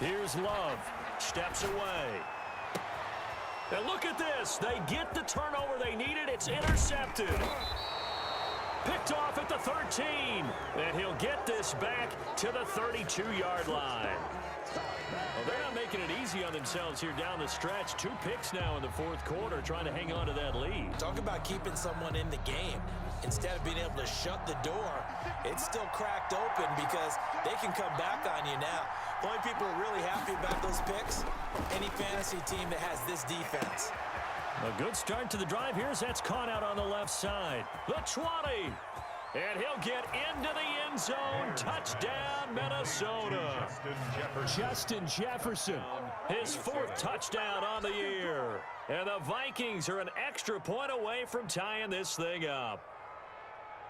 Here's Love. Steps away. And look at this. They get the turnover they needed. It's intercepted. Picked off at the 13. And he'll get this back to the 32-yard line. Well, they're not making it easy on themselves here down the stretch. 2 picks now in the fourth quarter, trying to hang on to that lead. Talk about keeping someone in the game. Instead of being able to shut the door, it's still cracked open because they can come back on you now. The only people who are really happy about those picks, any fantasy team that has this defense. A good start to the drive. That's caught out on the left side. The 20. And he'll get into the end zone. Touchdown, Minnesota. Justin Jefferson. His 4th touchdown on the year. And the Vikings are an extra point away from tying this thing up.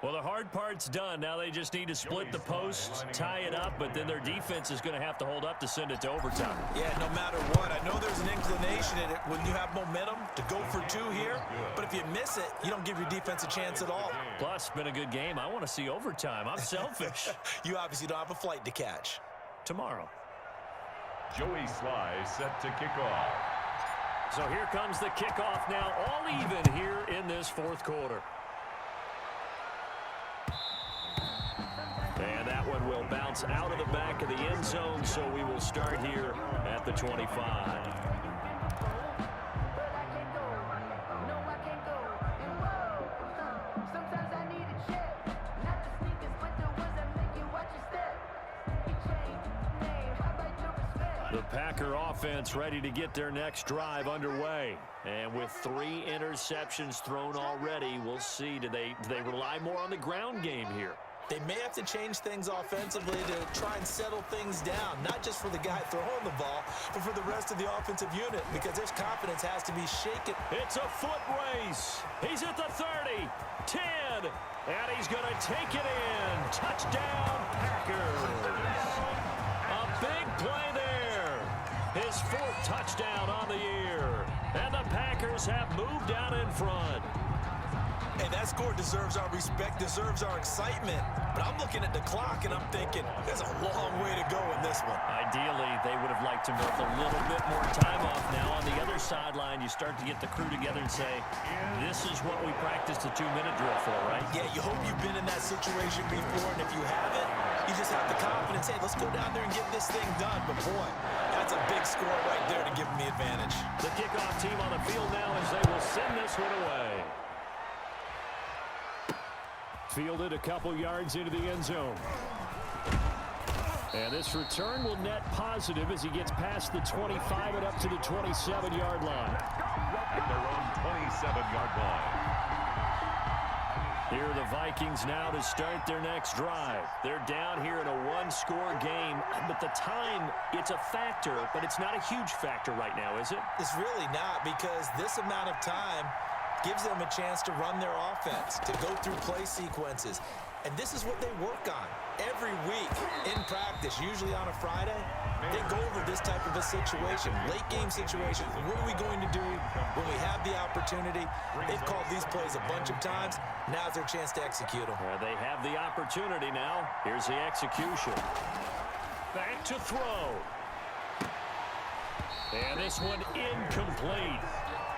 Well, the hard part's done. Now they just need to split the posts, tie it up, but then their defense is going to have to hold up to send it to overtime. Yeah, no matter what. I know there's an inclination in it when you have momentum to go for 2 here, but if you miss it, you don't give your defense a chance at all. Plus, been a good game. I want to see overtime. I'm selfish. You obviously don't have a flight to catch. Tomorrow. Joey Sly set to kick off. So here comes the kickoff now, all even here in this fourth quarter. And that one will bounce out of the back of the end zone, so we will start here at the 25. The Packer offense ready to get their next drive underway. And with 3 interceptions thrown already, we'll see. Do they rely more on the ground game here? They may have to change things offensively to try and settle things down, not just for the guy throwing the ball, but for the rest of the offensive unit, because their confidence has to be shaken. It's a foot race. He's at the 30, 10, and he's going to take it in. Touchdown, Packers. A big play there. His 4th touchdown on the year. And the Packers have moved out in front. Hey, that score deserves our respect, deserves our excitement. But I'm looking at the clock, and I'm thinking, there's a long way to go in this one. Ideally, they would have liked to milk a little bit more time off. Now, on the other sideline, you start to get the crew together and say, this is what we practiced the 2-minute drill for, right? Yeah, you hope you've been in that situation before, and if you haven't, you just have the confidence, hey, let's go down there and get this thing done. But, boy, that's a big score right there to give them the advantage. The kickoff team on the field now as they will send this one away. Fielded a couple yards into the end zone. And this return will net positive as he gets past the 25 and up to the 27-yard line. At their own 27-yard line. Here are the Vikings now to start their next drive. They're down here in a 1-score game, but the time, it's a factor, but it's not a huge factor right now, is it? It's really not, because this amount of time gives them a chance to run their offense, to go through play sequences. And this is what they work on every week in practice, usually on a Friday. They go over this type of a situation, late game situation. What are we going to do when we have the opportunity? They've called these plays a bunch of times. Now's their chance to execute them. They have the opportunity now. Here's the execution. Back to throw. And this one incomplete.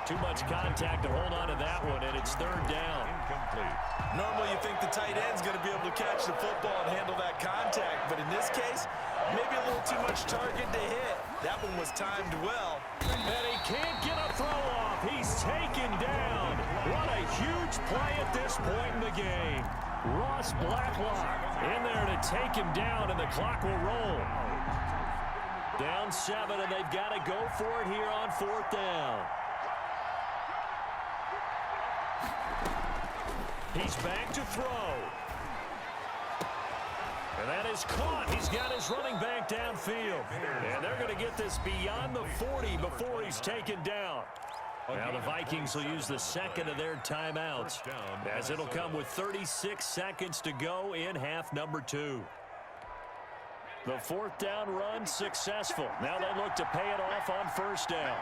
Too much contact to hold on to that one, and it's 3rd down. Incomplete. Normally you think the tight end's going to be able to catch the football and handle that contact, but in this case, maybe a little too much target to hit. That one was timed well. And he can't get a throw off. He's taken down. What a huge play at this point in the game. Ross Blacklock in there to take him down, and the clock will roll. Down 7, and they've got to go for it here on 4th down. He's back to throw. And that is caught. He's got his running back downfield. And they're going to get this beyond the 40 before he's taken down. Now the Vikings will use the 2nd of their timeouts, as it'll come with 36 seconds to go in half number 2. The 4th down run successful. Now they look to pay it off on 1st down.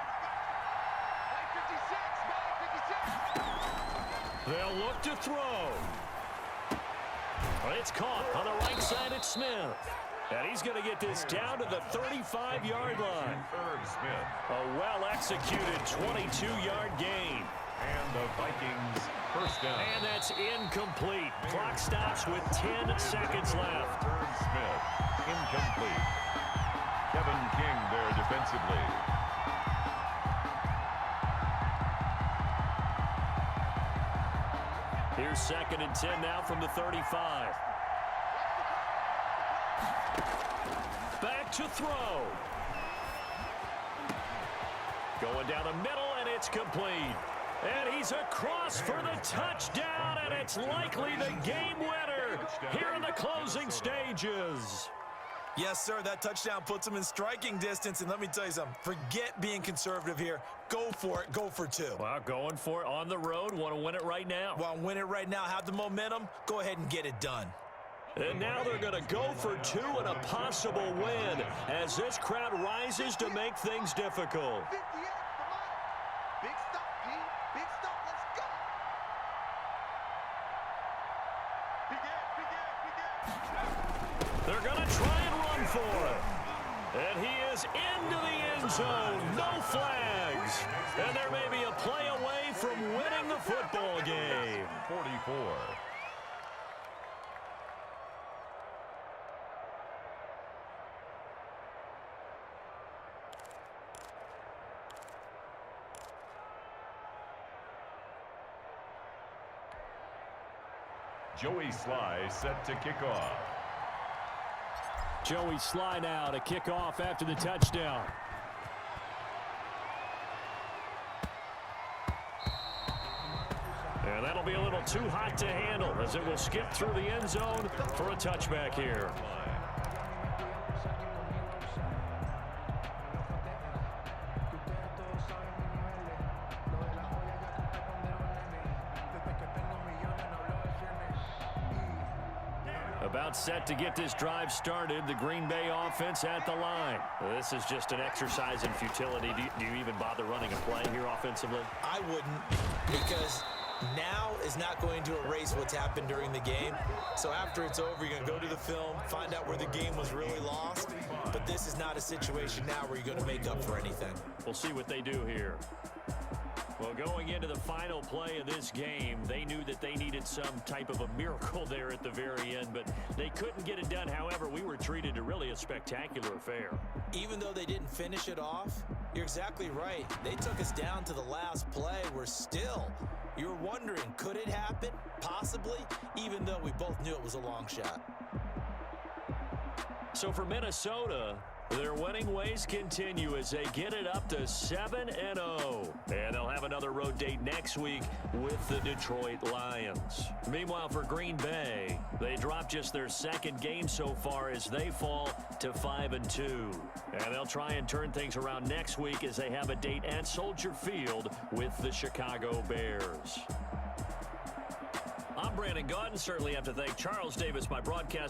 They'll look to throw. It's caught on the right side. It's Smith. And he's going to get this down to the 35-yard line. Irv Smith. A well-executed 22-yard gain. And the Vikings first down. And that's incomplete. Clock stops with 10 seconds left. Irv Smith, incomplete. Kevin King there defensively. Here's 2nd and 10 now from the 35. Back to throw. Going down the middle, and it's complete. And he's across for the touchdown, and it's likely the game winner here in the closing stages. Yes, sir, that touchdown puts him in striking distance. And let me tell you something, forget being conservative here. Go for it. Go for 2. Well, going for it on the road. Want to win it right now. Want to win it right now, have the momentum, go ahead and get it done. And now they're going to go for 2 and a possible win as this crowd rises to make things difficult. 58, come on. Big stop, P. Big stop. Let's go. They're going to try and run for it. And he is into the end zone. No flags. And there may be a play away from winning the football game. 44. Joey Sly set to kick off. Joey Sly now to kick off after the touchdown. And that'll be a little too hot to handle as it will skip through the end zone for a touchback here. About set to get this drive started. The Green Bay offense at the line. This is just an exercise in futility. Do you even bother running a play here offensively? I wouldn't, because now is not going to erase what's happened during the game. So after it's over, you're going to go to the film, find out where the game was really lost. But this is not a situation now where you're going to make up for anything. We'll see what they do here. Well, going into the final play of this game, they knew that they needed some type of a miracle there at the very end, but they couldn't get it done. However, we were treated to really a spectacular affair. Even though they didn't finish it off, you're exactly right. They took us down to the last play. We're still, you're wondering, could it happen? Possibly, even though we both knew it was a long shot. So for Minnesota, their winning ways continue as they get it up to 7-0. And they'll have another road date next week with the Detroit Lions. Meanwhile, for Green Bay, they dropped just their 2nd game so far as they fall to 5-2. And they'll try and turn things around next week as they have a date at Soldier Field with the Chicago Bears. I'm Brandon Gaudin. Certainly have to thank Charles Davis, my broadcast